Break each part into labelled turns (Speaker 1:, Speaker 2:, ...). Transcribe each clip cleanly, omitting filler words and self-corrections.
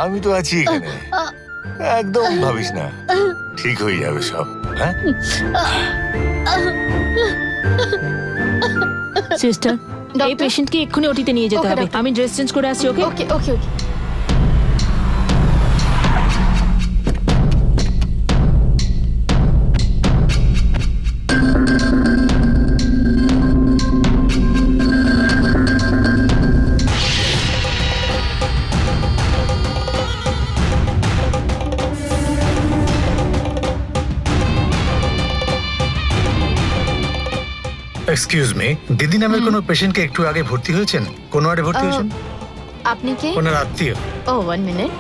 Speaker 1: আমি তো আছি এখানে, একদম ভাবিস না, ঠিক হয়ে যাবে সব। হ্যাঁ
Speaker 2: সিস্টার, এই পেশেন্টকে এক্ষুনি ওটিতে নিয়ে যেতে
Speaker 3: Okay,
Speaker 2: হবে।
Speaker 3: doctor.
Speaker 2: আমি ড্রেস চেঞ্জ করে আসছি। ওকে
Speaker 3: ওকে ওকে ওকে।
Speaker 4: এক্সকিউজ মি, দিদি নামের কোনো পেশেন্টকে একটু আগে ভর্তি হয়েছেন? কোন ওয়ার্ডে ভর্তি হয়েছেন?
Speaker 3: আপনি কে?
Speaker 4: ওনার আত্মীয়।
Speaker 3: ও 1 মিনিট।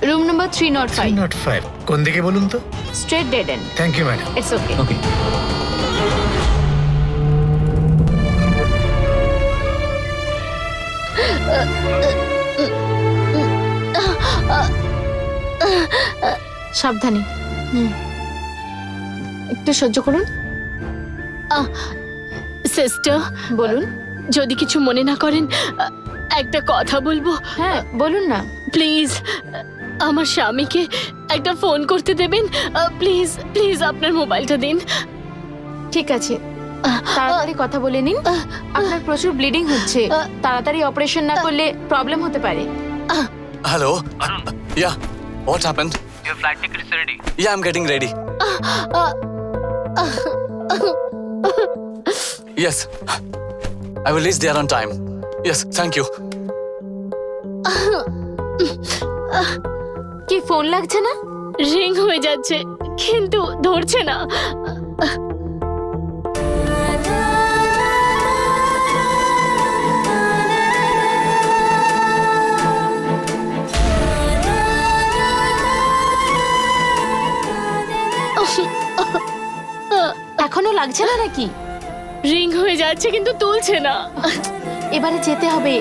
Speaker 3: Room number 305।
Speaker 4: 305 কোন দিকে বলুন তো?
Speaker 3: Straight dead end.
Speaker 4: Thank you madam.
Speaker 3: It's okay.
Speaker 2: Okay.
Speaker 3: সাবধানে। একটু সহ্য করুন।
Speaker 5: সিস্টার,
Speaker 3: বলুন।
Speaker 5: যদি কিছু মনে না করেন, একটা কথা বলবো।
Speaker 3: হ্যাঁ বলুন না।
Speaker 5: প্লিজ আমার স্বামীকে একটা ফোন করতে দেবেন। প্লিজ প্লিজ আপনার মোবাইলটা দিন।
Speaker 3: ঠিক আছে, তাড়াতাড়ি কথা বলে নিন। আপনার প্রচুর ব্লিডিং হচ্ছে, তাড়াতাড়ি অপারেশন না করলে প্রবলেম হতে পারে।
Speaker 6: Hello? Yeah, what happened?
Speaker 7: Your flight ticket is ready.
Speaker 6: Yeah, I'm getting ready. Yes, I will reach there on time. Yes, thank you.
Speaker 3: কি ফোন লাগছে না?
Speaker 5: রিং হয়ে যাচ্ছে কিন্তু ধরছে না।
Speaker 3: এখনো লাগছে না নাকি?
Speaker 5: রিং হয়ে যাচ্ছে কিন্তু তুলছে না।
Speaker 3: এবারে যেতে হবে।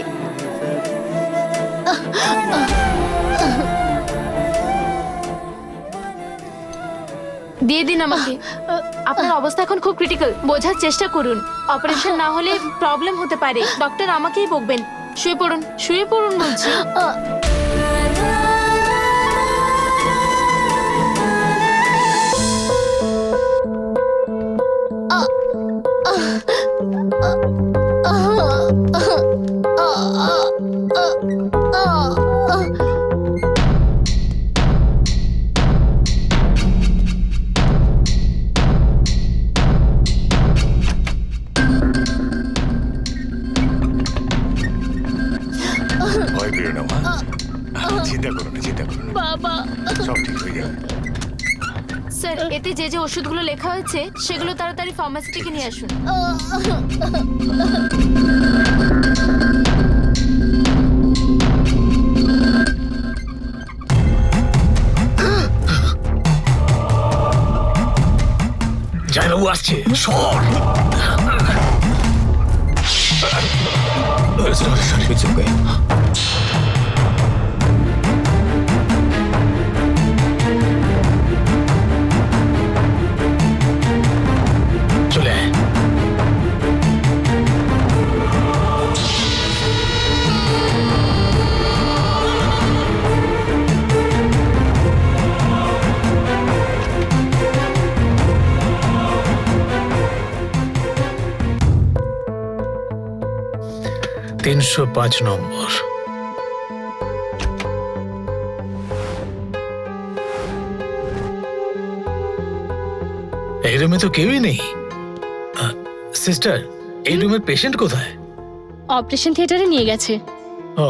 Speaker 3: দিয়ে দিন আমাকে। আপনার অবস্থা এখন খুব ক্রিটিক্যাল, বোঝার চেষ্টা করুন। অপারেশন না হলে প্রবলেম হতে পারে। ডক্টর আমাকেই বকবেন। শুয়ে পড়ুন, শুয়ে পড়ুন বলছি।
Speaker 1: ভয় পেও না মা, চিন্তা করো না, চিন্তা করো না,
Speaker 5: বাবা,
Speaker 1: সব ঠিক হয়ে যাবে।
Speaker 3: স্যার, এতে যে যে ওষুধগুলো লেখা হয়েছে সেগুলো তাড়াতাড়ি ফার্মাসি থেকে নিয়ে আসুন।
Speaker 4: জয়বাবু আসছে, সর।
Speaker 1: It's okay.
Speaker 4: চলে আয়। তিনশো 5 নম্বর। এই রুমে তো কেউই নেই। সিস্টার, এই রুমের পেশেন্ট কোথায়?
Speaker 5: অপারেশন থিয়েটারে নিয়ে গেছে।
Speaker 4: ও,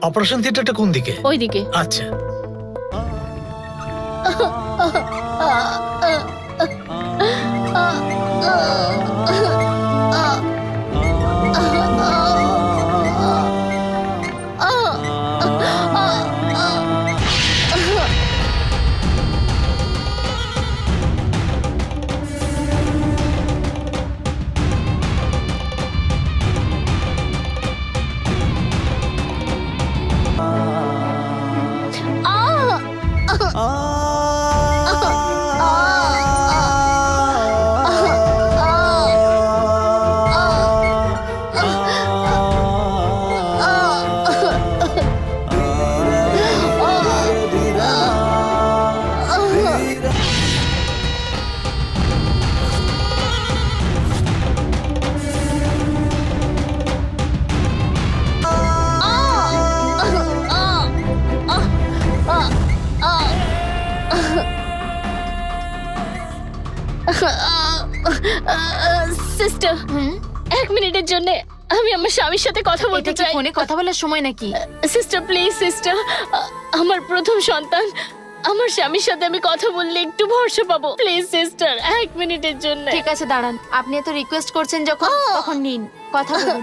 Speaker 4: অপারেশন থিয়েটারটা কোন দিকে?
Speaker 5: ওইদিকে।
Speaker 4: আচ্ছা।
Speaker 5: সিস্টার,
Speaker 3: হুম?
Speaker 5: 1 মিনিটের জন্য আমি আমার স্বামীর সাথে কথা বলতে
Speaker 3: এটা কি
Speaker 5: চাই।
Speaker 3: ফোনে কথা বলার সময় নাকি?
Speaker 5: সিস্টার প্লিজ সিস্টার, আমার প্রথম সন্তান, আমার স্বামীর সাথে আমি কথা বললে একটু ভরসা পাবো। প্লিজ সিস্টার, 1 মিনিটের জন্য।
Speaker 3: ঠিক আছে দাঁড়ান, আপনি এত রিকোয়েস্ট করছেন যখন, তখন নিন, কথা বলুন।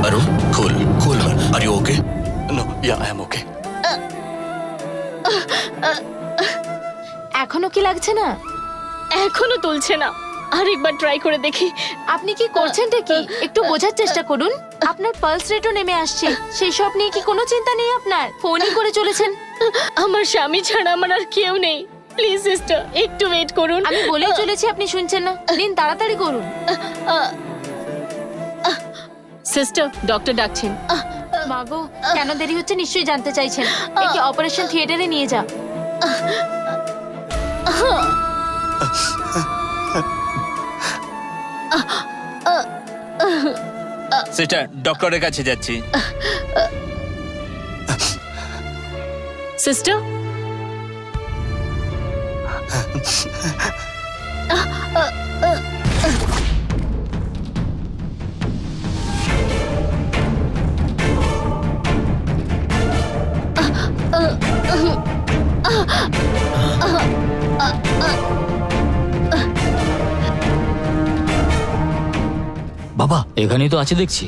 Speaker 7: Arun, cool man. Are you okay?
Speaker 6: No, yeah, I am okay.
Speaker 3: এখনো কি লাগছে না?
Speaker 5: এখনো তুলছে না, আরেকবার ট্রাই করে দেখি।
Speaker 3: আপনি কি করছেনটা কি একটু বোঝার চেষ্টা করুন। আপনার পালস রেটও নেমে আসছে, সেই সব নিয়ে কি কোনো চিন্তা নেই আপনার? ফোনই করে চলেছেন।
Speaker 5: আমার স্বামী ছাড়া আমার আর কেউ নেই। প্লিজ সিস্টার, একটু ওয়েট করুন।
Speaker 3: আমি বলেই চলেছি, আপনি শুনছেন না। নিন, তাড়াতাড়ি করুন।
Speaker 5: সিস্টার, ডক্টর ডাকছেন।
Speaker 3: মাগো, কেন দেরি হচ্ছে নিশ্চয়ই জানতে চাইছেন। একে অপারেশন থিয়েটারে নিয়ে যা।
Speaker 8: সিস্টার, ডক্টরের কাছে যাচ্ছি।
Speaker 5: সিস্টার,
Speaker 7: বাবা,
Speaker 8: এখানেই তো আছে দেখছি।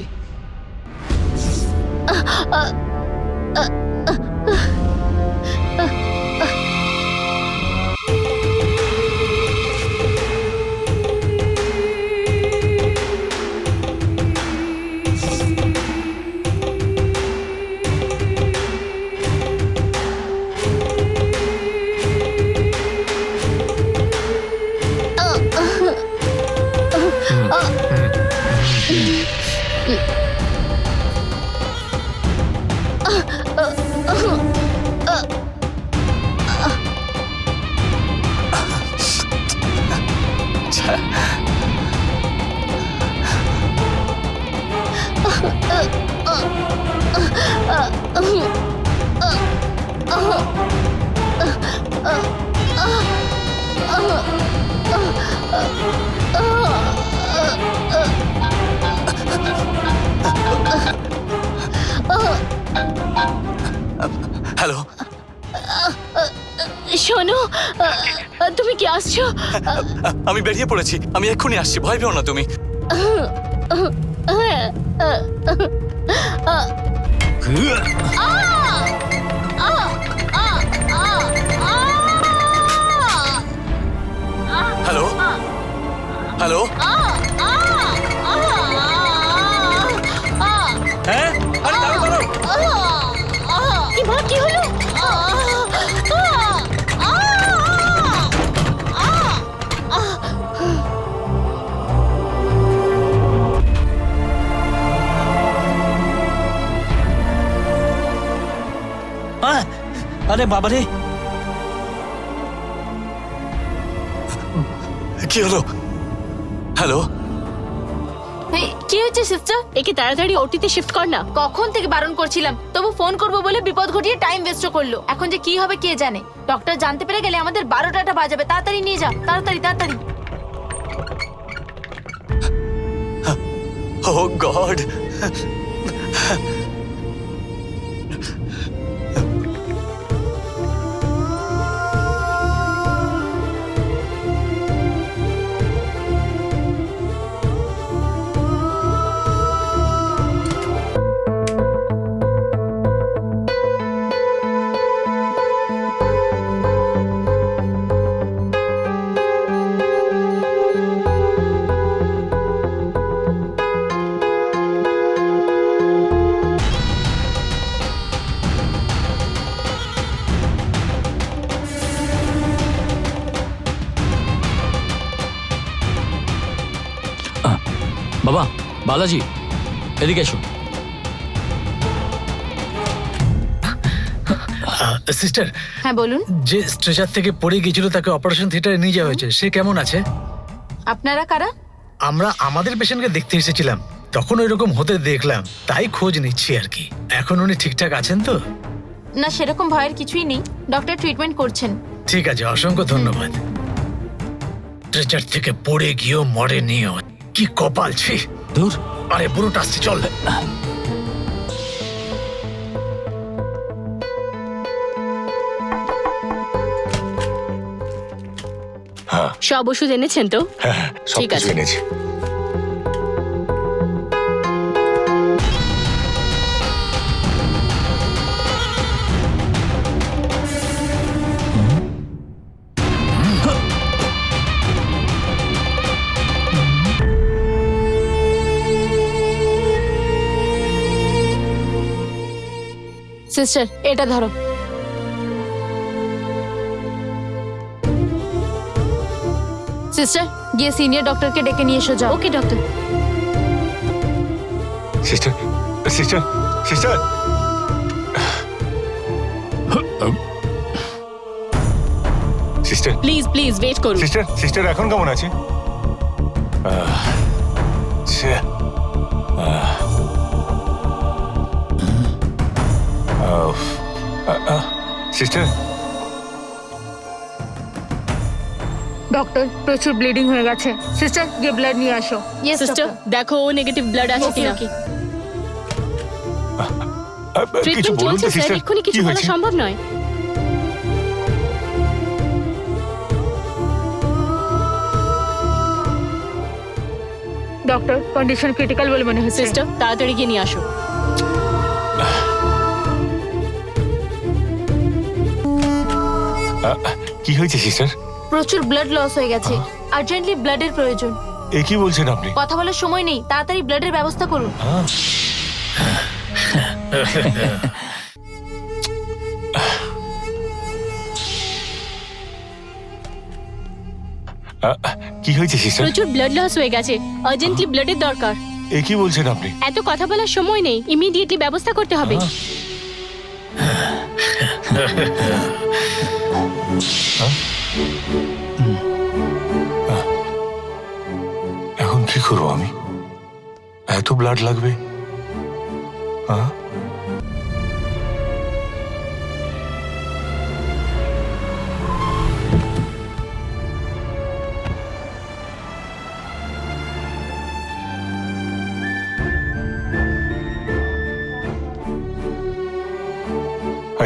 Speaker 6: হ্যালো,
Speaker 5: শোনো, তুমি কি আসছো?
Speaker 6: আমি বেরিয়ে পড়েছি, আমি এক্ষুনি আসছি, ভয় পেও না তুমি। হ্যালো হ্যালো,
Speaker 8: হ্যাঁ, আরে দাঁড়াও দাঁড়াও।
Speaker 5: কি হলো?
Speaker 8: আরে বাবা রে,
Speaker 6: কি হলো? হ্যালো,
Speaker 3: এই, কি হচ্ছে সিস্টার?
Speaker 5: একে তাড়াতাড়ি ওটিতে শিফট কর না।
Speaker 3: কখন থেকে বারণ করছিলাম, তবু ফোন করবো বলে বিপদ ঘটিয়ে টাইম ওয়েস্ট করলো। এখন যে কি হবে কে জানে। ডক্টর জানতে পেরে গেলে আমাদের 12টা বাজাবে। তাড়াতাড়ি নিয়ে যা, তাড়াতাড়ি তাড়াতাড়ি।
Speaker 6: ও গড,
Speaker 8: বাবা, বালাজি, এদিকে এসো।
Speaker 4: সিস্টার,
Speaker 3: হ্যাঁ বলুন।
Speaker 4: যে স্ট্রেচার থেকে পড়ে গিয়েছিল তাকে অপারেশন থিয়েটারে নিয়ে যাওয়া হয়েছে, সে কেমন আছে?
Speaker 3: আপনারা কারা?
Speaker 4: আমরা আমাদের পেশেন্টকে দেখতে এসেছিলাম। তখন ওইরকম হতে দেখলাম, তাই খোঁজ নিচ্ছি আর কি। এখন উনি ঠিকঠাক আছেন তো?
Speaker 3: না, সেরকম ভয়ের কিছুই নেই, ডক্টর ট্রিটমেন্ট করছেন।
Speaker 4: ঠিক আছে, অসংখ্য ধন্যবাদ। স্ট্রেচার থেকে পড়ে গিয়েও মরেনিও, কি কপাল ছি।
Speaker 8: দূর।
Speaker 4: আরে বুড়োটা আসছে, চল।
Speaker 5: সব ওষুধ এনেছেন তো?
Speaker 1: হ্যাঁ, সব
Speaker 5: ঠিক
Speaker 1: কিছু
Speaker 5: আছে।
Speaker 1: এনেছি।
Speaker 3: সিস্টার, এটা ধরো। সিস্টার, গিয়ে সিনিয়র ডক্টরকে ডেকে নিয়ে এসো, যাও।
Speaker 5: Okay doctor.
Speaker 1: Sister, sister, sister. Sister,
Speaker 5: please please wait করুন।
Speaker 1: সিস্টার, সিস্টার এখন কেমন আছে? ছে, সিস্টার,
Speaker 2: ডক্টর, প্রচুর ব্লিডিং হয়ে গেছে। সিস্টার, গিয়ে ব্লাড নিয়ে আসো।
Speaker 3: ইয়েস
Speaker 5: সিস্টার দেখো ও নেগেটিভ ব্লাড আছে কিনা।
Speaker 1: কিছু
Speaker 5: ট্রিটমেন্ট
Speaker 1: বলুন
Speaker 5: চলছে
Speaker 1: তো
Speaker 5: স্যার,
Speaker 1: সিস্টার,
Speaker 5: এক্ষুনি
Speaker 1: কি
Speaker 5: কিছু করা
Speaker 1: হয়েছে?
Speaker 5: সম্ভব নয়।
Speaker 2: ডক্টর, কন্ডিশন ক্রিটিক্যাল বলে মনে হচ্ছে।
Speaker 5: সিস্টার তাড়াতাড়ি গিয়ে নিয়ে আসো।
Speaker 1: কি হয়েছে সিস্টার?
Speaker 3: প্রচুর ব্লাড লস হয়ে গেছে, আর্জেন্টলি ব্লাডের প্রয়োজন।
Speaker 1: এ কি বলছেন আপনি?
Speaker 3: কথা বলার সময় নেই, তাড়াতাড়ি ব্লাডের ব্যবস্থা করুন।
Speaker 1: কি হয়েছে সিস্টার?
Speaker 5: প্রচুর ব্লাড লস হয়ে গেছে, আর্জেন্টলি ব্লাডের দরকার।
Speaker 1: এ কি বলছেন আপনি?
Speaker 5: এত কথা বলার সময় নেই, ইমিডিয়েটলি ব্যবস্থা করতে হবে।
Speaker 1: এখন কি করবো আমি? এত ব্লাড লাগবে? হ্যাঁ?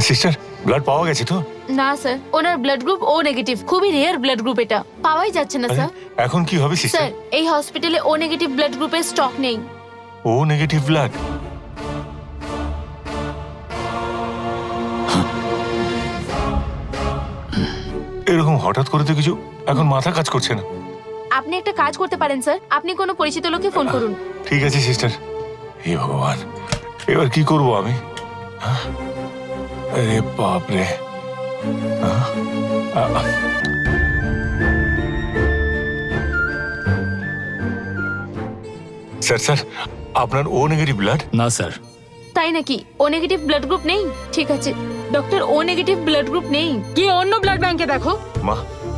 Speaker 1: সিস্টার, ব্লাড পাওয়া গেছে তো?
Speaker 3: না স্যার, ওনার ব্লাড গ্রুপ ও নেগেটিভ, খুবই রেয়ার ব্লাড গ্রুপ, এটা পাওয়াই যাচ্ছে না
Speaker 1: আরে,
Speaker 3: স্যার।
Speaker 1: এখন কি হবে সিস্টার?
Speaker 3: স্যার, এই হসপিটালে ও নেগেটিভ ব্লাড গ্রুপের স্টক নেই।
Speaker 1: ও নেগেটিভ ব্লাড? এরকম হঠাৎ করে তো কিছু এখন মাথা কাজ করছে না।
Speaker 3: আপনি একটা কাজ করতে পারেন স্যার, আপনি কোনো পরিচিত লোককে ফোন করুন।
Speaker 1: ঠিক আছে সিস্টার। হে ভগবান, এবার কি করব আমি? হ্যাঁ? আরে বাপ রে। হ্যাঁ? স্যার, স্যার, আপনার ও নেগেটিভ ব্লাড?
Speaker 8: না স্যার।
Speaker 3: তাই নাকি? ও নেগেটিভ ব্লাড গ্রুপ নেই? ঠিক আছে ডক্টর, ও নেগেটিভ ব্লাড গ্রুপ নেই।
Speaker 2: গিয়ে অন্য ব্লাড ব্যাংকে দেখো।
Speaker 1: মা,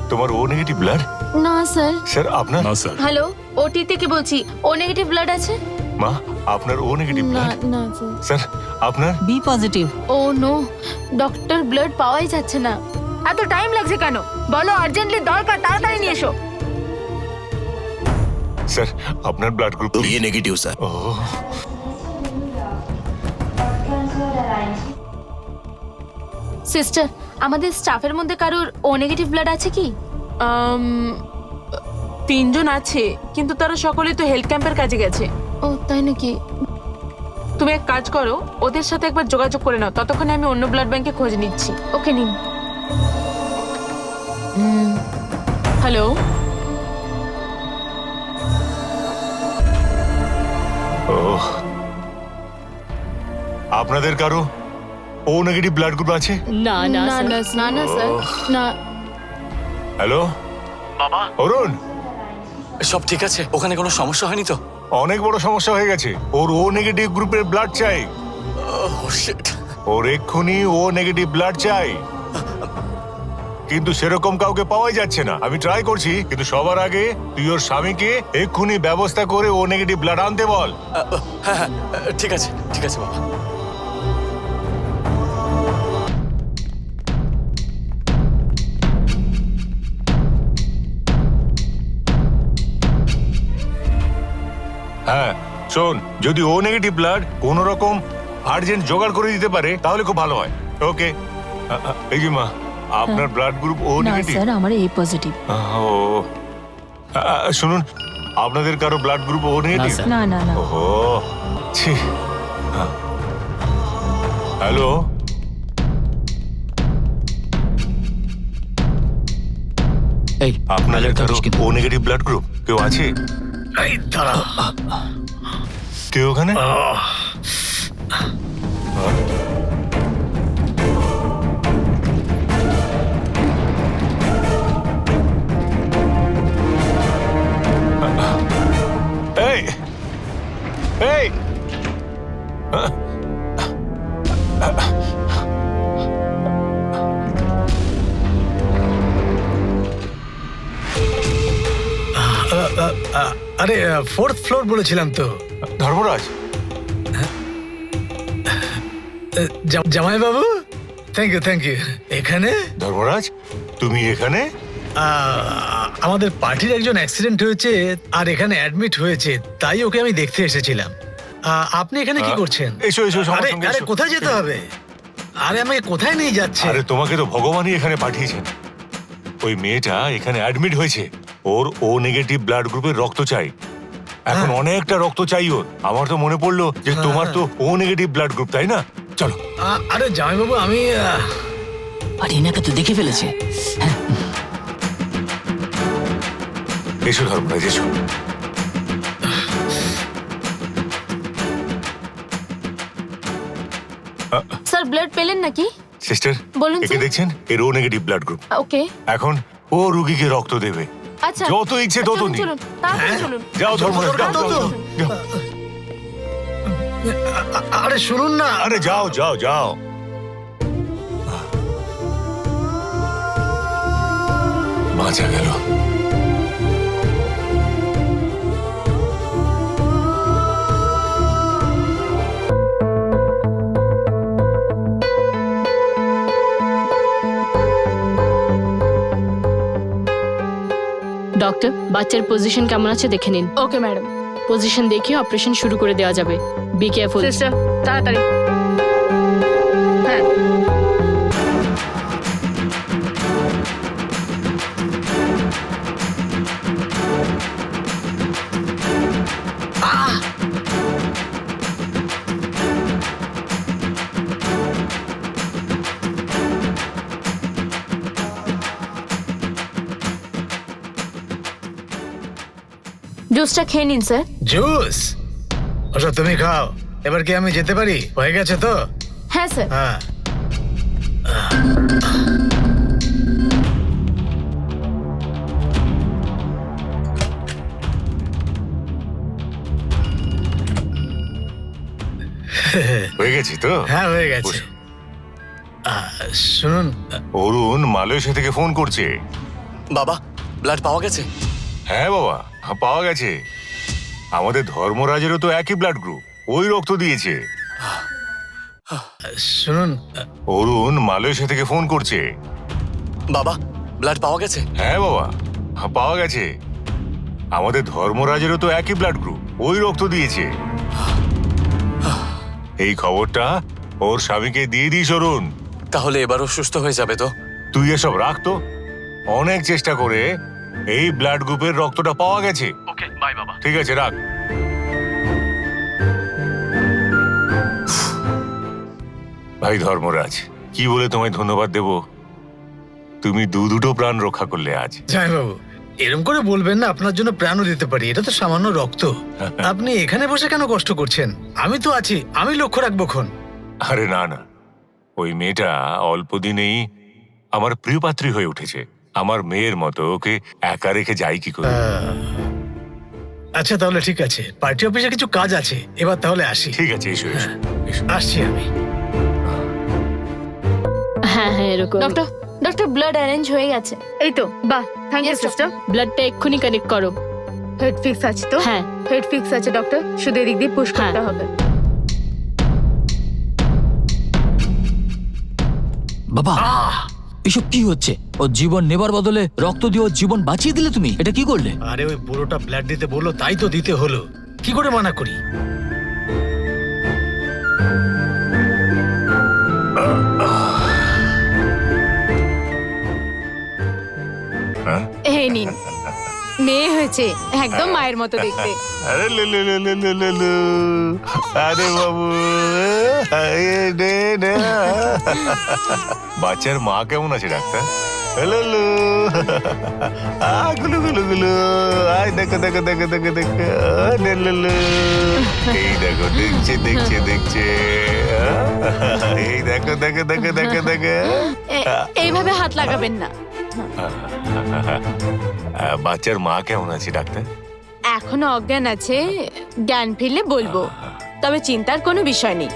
Speaker 1: তোমার ও নেগেটিভ ব্লাড?
Speaker 3: না স্যার।
Speaker 1: স্যার, আপনার?
Speaker 8: না স্যার।
Speaker 3: হ্যালো, ওটি থেকে বলছি, ও নেগেটিভ ব্লাড আছে?
Speaker 1: মা, আপনার ও নেগেটিভ
Speaker 3: না
Speaker 1: ব্লাড?
Speaker 3: না স্যার।
Speaker 1: স্যার, আপনার?
Speaker 2: B positive.
Speaker 3: Oh no, doctor blood পাওয়াই যাচ্ছে না।
Speaker 2: এত টাইম লাগছে কেন? বলো, আর্জেন্টলি দরকার, তাড়াতাড়ি নিয়ে এসো।
Speaker 1: স্যার, আপনার ব্লাড গ্রুপ?
Speaker 7: ये नेगेटिव सर।
Speaker 1: ও,
Speaker 3: সিস্টার, আমাদের স্টাফের মধ্যে কারোর ও নেগেটিভ ব্লাড আছে কি?
Speaker 9: তিনজন আছে, কিন্তু তারা সকলেই তো হেলথ ক্যাম্পের কাজে গেছে।
Speaker 3: ও তাই নাকি?
Speaker 9: তুমি এক কাজ করো, ওদের সাথে একবার যোগাযোগ করে নাও, ততক্ষণে আমি অন্য ব্লাড ব্যাংকে খোঁজ নিচ্ছি।
Speaker 3: ওকে নিন।
Speaker 9: হ্যালো,
Speaker 1: ও, আপনাদের কারো ও নেগেটিভ ব্লাড গ্রুপ আছে?
Speaker 5: না না
Speaker 3: না
Speaker 5: স্যার।
Speaker 3: না না না স্যার, না।
Speaker 1: হ্যালো বাবা, অরুণ,
Speaker 6: সব ঠিক আছে? ওখানে কোনো সমস্যা হয়নি তো?
Speaker 1: অনেক বড় সমস্যা হয়ে গেছে। ওর ও নেগেটিভ গ্রুপের ব্লাড চাই।
Speaker 6: Oh, shit.
Speaker 1: ওর এক্ষুনি ও নেগেটিভ ব্লাড চাই। কিন্তু সেরকম কাউকে পাওয়াই যাচ্ছে না। আমি ট্রাই করছি, কিন্তু সবার আগে তুই ওর স্বামীকে এক্ষুনি ব্যবস্থা করে ও নেগেটিভ ব্লাড আনতে বল।
Speaker 6: হ্যাঁ হ্যাঁ ঠিক আছে বাবা।
Speaker 1: হ্যাঁ শোন, যদি ও নেগেটিভ ব্লাড কোন রকম আর্জেন্ট জোগাড় করে দিতে পারে তাহলে খুব ভালো হয়। ওকে, এই যে মা, আপনার ব্লাড গ্রুপ ও নেগেটিভ?
Speaker 10: স্যার আমার এ পজিটিভ।
Speaker 1: ও শুনুন, আপনাদের কারো ব্লাড গ্রুপ ও নেগেটিভ?
Speaker 10: না না না।
Speaker 1: ওহো, ছি। হ্যালো,
Speaker 8: এই
Speaker 1: আপনাদের
Speaker 8: ব্যালেট
Speaker 1: কারো
Speaker 8: থাকিস কিন্তু।
Speaker 1: ও নেগেটিভ ব্লাড গ্রুপ কেউ আছে?
Speaker 4: এই দাঁড়াও।
Speaker 1: কেউ ওখানে? এই এই
Speaker 4: আরে 4th ফ্লোর বলেছিলাম তো।
Speaker 1: ধর্মরাজ,
Speaker 4: জামাই বাবু, থ্যাংক ইউ। এখানে
Speaker 1: ধর্মরাজ তুমি এখানে?
Speaker 4: আমাদের পার্টির একজন অ্যাক্সিডেন্ট হয়েছে আর এখানে অ্যাডমিট হয়েছে, তাই ওকে আমি দেখতে এসেছিলাম। আপনি এখানে কি করছেন?
Speaker 1: এসো এসো, সবার
Speaker 4: আরে
Speaker 1: সঙ্গে
Speaker 4: আরে
Speaker 1: এসো।
Speaker 4: কোথায় যেতে হবে? আরে আমাকে কোথায় নিয়ে যাচ্ছে?
Speaker 1: আরে তোমাকে তো ভগবানই এখানে পাঠিয়েছেন। ওই মেয়েটা এখানে অ্যাডমিট হয়েছে, ওর ও নেগেটিভ ব্লাড গ্রুপের রক্ত চাই। এখন অনেকটা রক্ত চাই ওর। আমার তো মনে পড়লো যে তোমার তো ও নেগেটিভ ব্লাড গ্রুপ, তাই না? চলো।
Speaker 4: আরে জামাই বাবু, আমি
Speaker 8: আরে এনাকে তো দেখে ফেলেছে।
Speaker 1: এসো ধর্মরাজ, এসো।
Speaker 3: স্যার ব্লাড পেলেন নাকি?
Speaker 1: সিস্টার,
Speaker 3: বলুন
Speaker 1: একে
Speaker 3: স্যার।
Speaker 1: দেখছেন? এর ও নেগেটিভ ব্লাড গ্রুপ।
Speaker 3: ওকে,
Speaker 1: এখন ও রুগীকে রক্ত দেবে।
Speaker 3: আচ্ছা
Speaker 1: যত ইচ্ছে তত
Speaker 3: চলুন
Speaker 1: নিন।
Speaker 3: চলুন, তাড়াতাড়ি চলুন।
Speaker 1: যাও ধর্মরাজ, যাও, যাও, যাও।
Speaker 4: আরে শুনুন না।
Speaker 1: আরে যাও যাও যাও। বাঁচা গেল।
Speaker 5: ডক্টর, বাচ্চার পজিশন কেমন আছে দেখে নিন।
Speaker 2: Okay madam.
Speaker 5: পজিশন দেখে অপারেশন শুরু করে দেওয়া যাবে। Be careful.
Speaker 2: সিস্টার তাড়াতাড়ি। হ্যাঁ,
Speaker 3: জুসটা খেয়ে নিন স্যার।
Speaker 4: জুস? ওসব তুমি খাও। এবার কি আমি যেতে পারি? হয়ে গেছে তো?
Speaker 3: হ্যাঁ স্যার।
Speaker 4: হ্যাঁ।
Speaker 1: হয়ে গেছি তো?
Speaker 4: হ্যাঁ হয়ে গেছে।
Speaker 1: বসো।
Speaker 4: শুনুন,
Speaker 1: অরুণ মালয়েশিয়া থেকে ফোন করছে।
Speaker 6: বাবা, ব্লাড পাওয়া গেছে?
Speaker 1: হ্যাঁ বাবা, পাওয়া গেছে। আমাদের ধর্মরাজেরও তো একই ব্লাড গ্রুপ, ওই রক্ত দিয়েছে।
Speaker 4: শুনুন,
Speaker 1: অরুণ মালয়েশিয়া থেকে ফোন করছে।
Speaker 6: বাবা, ব্লাড পাওয়া গেছে?
Speaker 1: হ্যাঁ বাবা, পাওয়া গেছে। আমাদের ধর্মরাজেরও তো একই ব্লাড গ্রুপ, ওই রক্ত দিয়েছে। এই খবরটা ওর স্বামীকে দিয়ে দিস অরুণ।
Speaker 6: তাহলে এবারও সুস্থ হয়ে যাবে তো?
Speaker 1: তুই এসব রাখতো। অনেক চেষ্টা করে এই ব্লাড গ্রুপের রক্তটা পাওয়া গেছে।
Speaker 6: ওকে, বাই বাবা।
Speaker 1: ঠিক আছে, রাখ। ভাই ধর্মরাজ, কি বলে তোমায় ধন্যবাদ দেব? তুমি দুটো প্রাণ রক্ষা করলে আজ।
Speaker 4: জামাইবাবু, এরকম করে বলবেন না। আপনার জন্য প্রাণও দিতে পারি, এটা তো সামান্য রক্ত। আপনি এখানে বসে কেন কষ্ট করছেন? আমি তো আছি, আমি লক্ষ্য রাখবো খন।
Speaker 1: আরে না না, ওই মেয়েটা অল্প দিনেই আমার প্রিয় পাত্রী হয়ে উঠেছে। আমার মেয়ের মতো, ওকে একা রেখে যাই কি করে?
Speaker 4: আচ্ছা তাহলে ঠিক আছে, পার্টি অফিসে কিছু কাজ আছে, এবার তাহলে আসি।
Speaker 1: ঠিক আছে, এসো এসো এসো।
Speaker 4: আসছি আমি।
Speaker 5: হ্যাঁ হ্যাঁ এরকম।
Speaker 3: ডক্টর ডক্টর ব্লাড অ্যারেঞ্জ হয়ে গেছে।
Speaker 2: এই তো বাহ, থ্যাংক ইউ
Speaker 3: Yes,
Speaker 2: সিস্টার।
Speaker 5: ব্লাডটা এক্ষুনি কানেক্ট করো।
Speaker 2: হেড ফিক্স আছে তো?
Speaker 5: হ্যাঁ।
Speaker 2: হেড ফিক্স আছে ডক্টর, শুধু এদিক দিয়ে পুশ করতে
Speaker 5: হ্যাঁ।
Speaker 2: হবে।
Speaker 8: বাবা এসব কি হচ্ছে? ও জীবন নেবার বদলে রক্ত দিয়ে ওর জীবন বাঁচিয়ে দিলে তুমি, এটা কি করলে?
Speaker 4: আরে ওই বুড়োটা ব্লাড দিতে বললো, তাই তো দিতে হলো। কি করে মানা করি?
Speaker 3: এই নিন, মেয়ে হয়েছে একদম মায়ের মতো দেখতে।
Speaker 1: আরে লু লু লু লু লু লু লু। আরে বাবু, নে নে। বাচ্চার মা কেমন আছে ডাক্তার? হ্যালো লু। গুলু গুলু গুলু। আয় দেখো দেখো দেখো দেখো দেখো। নে লু লু। এই দেখো, দেখছে দেখছে দেখছে। এই দেখো দেখো দেখো দেখো দেখো।
Speaker 3: এইভাবে হাত লাগাবেন না।
Speaker 1: বাচ্চার মা কেমন আছে ডাক্তার?
Speaker 3: এখনো অজ্ঞান আছে, জ্ঞান ফিরলে বলবো। তবে চিন্তার কোনো বিষয় নেই,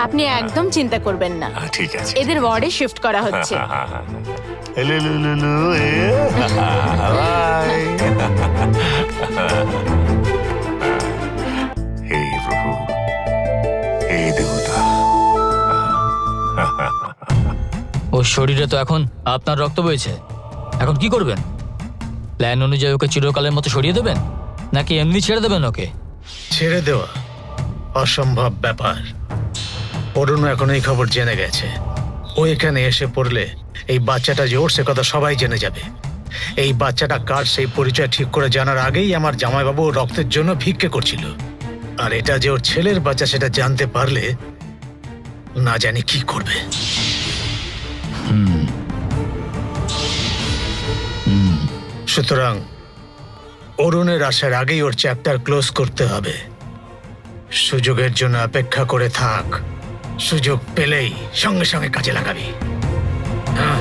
Speaker 3: আপনি একদম চিন্তা করবেন না।
Speaker 1: ঠিক আছে।
Speaker 3: এদের ওয়ার্ডে শিফট করা হচ্ছে।
Speaker 1: লু লু লু লু। হে প্রভু, হে দেবতা।
Speaker 8: ওর শরীরে তো এখন আপনার রক্ত বইছে, এখন কি করবেন? প্ল্যান অনুযায়ী ওকে চিরকালের মতো সরিয়ে দেবেন, নাকি এমনি ছেড়ে দেবেন ওকে?
Speaker 4: ছেড়ে দেওয়া অসম্ভব ব্যাপার। অরুণ এখন এই খবর জেনে গেছে। ও এখানে এসে পড়লে এই বাচ্চাটা যে ওর সে কথা সবাই জেনে যাবে। এই বাচ্চাটা কার সেই পরিচয় ঠিক করে জানার আগেই আমার জামাইবাবু ওর রক্তের জন্য ভিক্ষে করছিল। আর এটা যে ওর ছেলের বাচ্চা সেটা জানতে পারলে না জানি কি করবে। সুতরাং অরুণের আসার আগেই ওর চ্যাপ্টার ক্লোজ করতে হবে। সুযোগের জন্য অপেক্ষা করে থাক, সুযোগ পেলেই সঙ্গে সঙ্গে কাজে লাগাবি। হ্যাঁ।